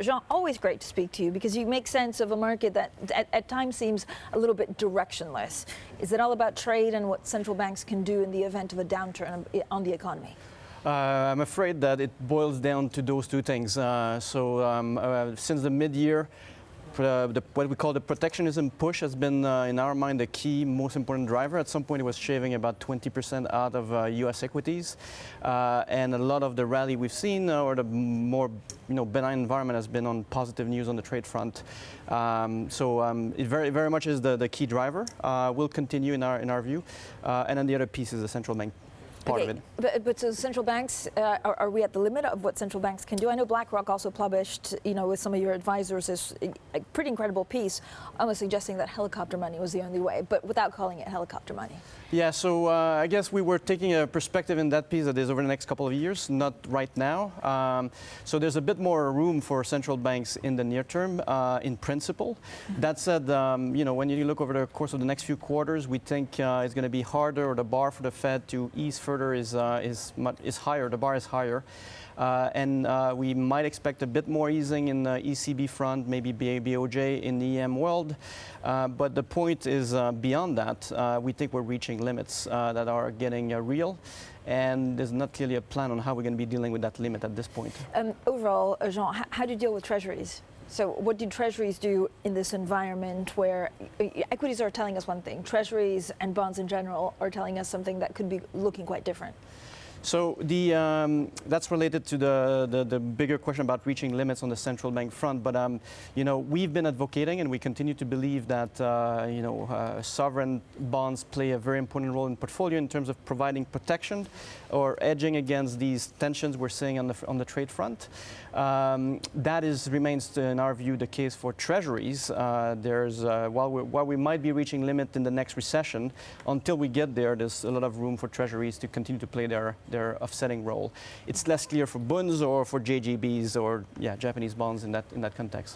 Jean, always great to speak to you because you make sense of a market that at times seems a little bit directionless. Is it all about trade and what central banks can do in the event of a downturn on the economy? I'm afraid that it boils down to those two things. Since the mid-year, what we call the protectionism push has been, in our mind, the key, most important driver. At some point, it was shaving about 20% out of U.S. equities, and a lot of the rally we've seen, or the more benign environment, has been on positive news on the trade front. It very much is the key driver. Will continue in our view, and then the other piece is the central bank. Part of it. But so central banks, are we at the limit of what central banks can do? I know BlackRock also published, with some of your advisors, this a pretty incredible piece, almost suggesting that helicopter money was the only way, but without calling it helicopter money. Yeah, so I guess we were taking a perspective in that piece that is over the next couple of years, not right now. So there's a bit more room for central banks in the near term, in principle. That said, when you look over the course of the next few quarters, we think it's going to be harder, or the bar for the Fed to ease further is higher. The bar is higher, and we might expect a bit more easing in the ECB front, maybe BOJ in the EM world. But the point is, beyond that, we think we're reaching limits that are getting real, and there's not clearly a plan on how we're going to be dealing with that limit at this point. Overall, Jean, how do you deal with Treasuries? So what do Treasuries do in this environment where equities are telling us one thing, Treasuries and bonds in general are telling us something that could be looking quite different? So that's related to the bigger question about reaching limits on the central bank front. But we've been advocating, and we continue to believe that sovereign bonds play a very important role in portfolio in terms of providing protection or edging against these tensions we're seeing on the trade front. That remains, in our view, the case for Treasuries. While we might be reaching limit in the next recession, until we get there, there's a lot of room for Treasuries to continue to play their offsetting role. It's less clear for bunds or for JGBs or Japanese bonds in that context.